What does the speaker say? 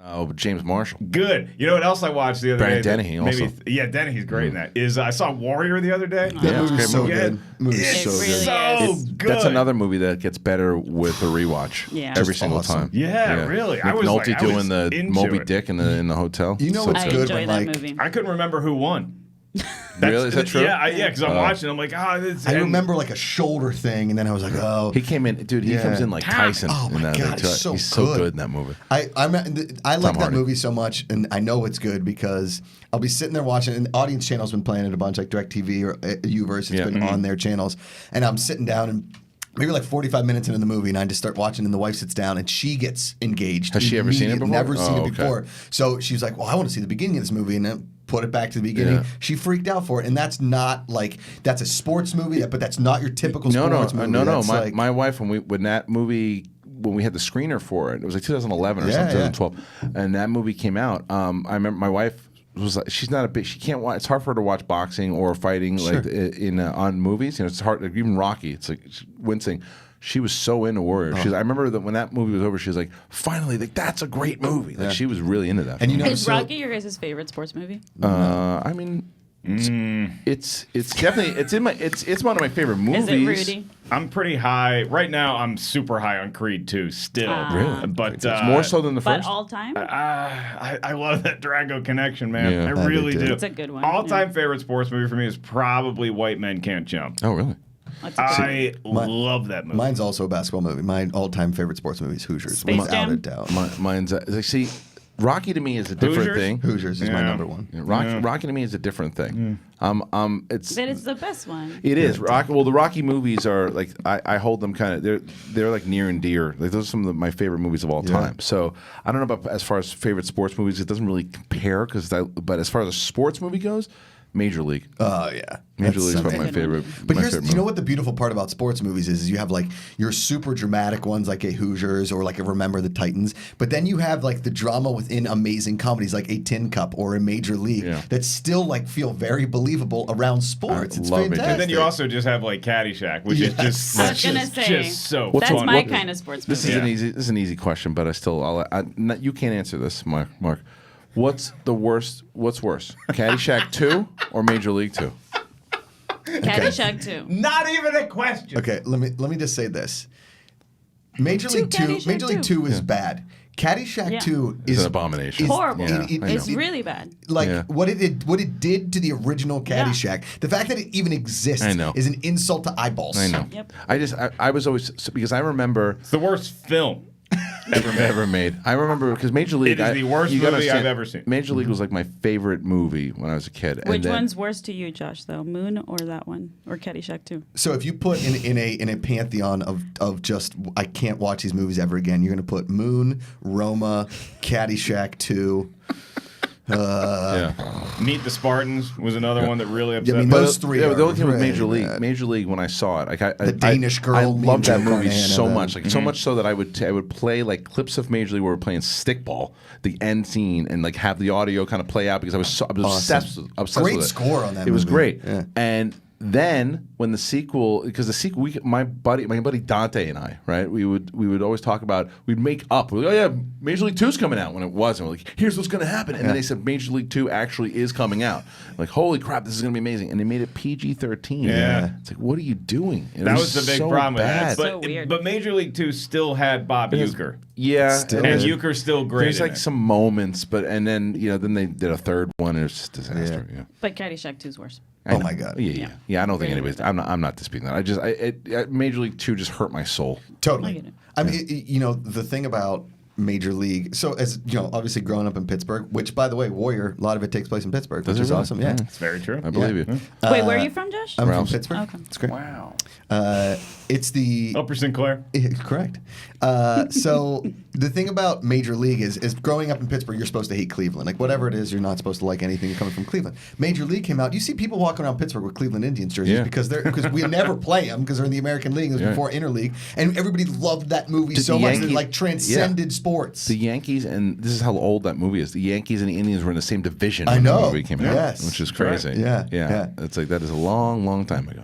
Oh, James Marshall. Good. You know what else I watched the other day? Dennehy also. Yeah, Dennehy's great in that. I saw Warrior the other day. That movie's so good. It's so good. That's another movie that gets better with a rewatch. Yeah. Every Just single awesome. time. Yeah, really. I was McNulty like, I was doing the into Moby it. Dick in the hotel. You know So what's good. good enjoy when that like movie. I couldn't remember who won. Really? Is that true? Yeah, because I'm watching. I'm like, I remember like a shoulder thing, and then I was like, oh. He came in, dude. He comes in like Tyson. Oh in my that God, too. it's so He's so good. good in that movie. I like that Hardy. movie so much, and I know it's good because I'll be sitting there watching, and the audience channel's been playing it a bunch, like DirecTV or Uverse. It's been on their channels, and I'm sitting down and. Maybe like 45 minutes into the movie, and I just start watching, and the wife sits down, and she gets engaged. Has she ever seen it before? Never seen it okay. before. So she's like, well, I want to see the beginning of this movie, and then put it back to the beginning. Yeah. She freaked out for it, and that's not like, that's a sports movie, but that's not your typical sports movie. No. That's My wife, when that movie, when we had the screener for it was like 2011 or something, 2012, and that movie came out. I remember my wife was like, she can't watch. It's hard for her to watch boxing or fighting like on movies. You know, it's hard. Like, even Rocky, it's like wincing. She was so into Warrior. I remember that when that movie was over, she was like, "Finally, like that's a great movie." Like she was really into that. And you know, Is Rocky your guys' favorite sports movie? I mean, it's definitely it's one of my favorite movies. Is it Rudy? I'm pretty high right now. I'm super high on Creed 2 still. Really? But It's more so than the But first. all time? I love that Drago connection, man. Yeah, I really do. It's a good one. All-time favorite sports movie for me is probably White Men Can't Jump. Oh, really? That's a good one. I love that movie. mine's also a basketball movie. My all-time favorite sports movie is Hoosiers, Space without Jam? a doubt. Mine's see, Rocky to me is a different Hoosiers? thing. Hoosiers is my number one. Rocky to me is a different thing. It's But it's the best one. It is. Well, the Rocky movies are like I hold them kind of they're like near and dear. Like those are some of my favorite movies of all time. So I don't know about as far as favorite sports movies. It doesn't really compare but as far as a sports movie goes, Major League. Oh yeah, Major League is That's my favorite. But my here's, favorite you know movie. what the beautiful part about sports movies is you have like your super dramatic ones like a Hoosiers or like a Remember the Titans, but then you have like the drama within amazing comedies like a Tin Cup or a Major League that still like feel very believable around sports. It's love Major League. fantastic. And then you also just have like Caddyshack, which is just I was gonna say, just so that's fun. my kind of sports movie. This is an easy question, but you can't answer this, Mark. What's worse, Caddyshack 2 or Major League 2? Caddyshack 2. Not even a question. Okay, let me just say this. Major League Caddyshack 2 is bad. Caddyshack 2 It's an abomination. Horrible. Yeah, I know. It's really bad. Like what it did to the original Caddyshack, the fact that it even exists I know. is an insult to eyeballs. I know. Yep. I was always because I remember It's the worst film. ever made. I remember because Major League. It is the worst you gotta movie I've understand, ever seen. Major League was like my favorite movie when I was a kid. Which and then, one's worse to you, Josh, though? Moon or that one? Or Caddyshack 2? So if you put in a pantheon of just I can't watch these movies ever again, you're gonna put Moon, Roma, Caddyshack 2. Meet the Spartans was another one that really upset I mean, me. those three the are only thing with really Major League, bad. Major League, when I saw it, like The Danish Girl, I me and loved that Joe movie Carnahan so and much, like so much so that I would play like clips of Major League where we're playing stickball, the end scene, and like have the audio kind of play out because I was obsessed with Great it. score on that It was movie. great, Yeah. and then when the sequel, my buddy Dante and I, right, we would always talk about, we'd make up. We'd, oh yeah, Major League 2's coming out when it wasn't. We're like, here's what's going to happen, and then they said Major League 2 actually is coming out. Like, holy crap, this is going to be amazing, and they made it PG-13. Yeah. It's like, what are you doing? That was the big so problem with bad. that. So weird. But Major League 2 still had Bob Uecker. Yeah, Still And is. Euchre's still great. there's in like it. some moments, but and then then they did a third one, and it was just a disaster. Yeah. But Caddyshack 2 is worse. I Oh know. my God. Yeah. I don't think anybody's. I'm not disputing that. Major League 2 just hurt my soul. Totally. I get it. I mean, the thing about Major League. So as you know, obviously growing up in Pittsburgh, which by the way, Warrior, a lot of it takes place in Pittsburgh, which it is really? awesome. Yeah. It's very true. I believe you. Wait, where are you from, Josh? I'm Ralph's. from Pittsburgh. Okay. It's great. Wow. It's the Upper Sinclair. correct. So the thing about Major League is growing up in Pittsburgh, you're supposed to hate Cleveland. Like whatever it is, you're not supposed to like anything coming from Cleveland. Major League came out. You see people walking around Pittsburgh with Cleveland Indians jerseys Yeah. because we never play them because they're in the American League. It was before Interleague, and everybody loved that movie Did so the much. Yankees- It like transcended sports. The Yankees, and this is how old that movie is. The Yankees and the Indians were in the same division I when know. the movie came out, Yes. which is That's right. crazy. Yeah. It's like that is a long, long time ago.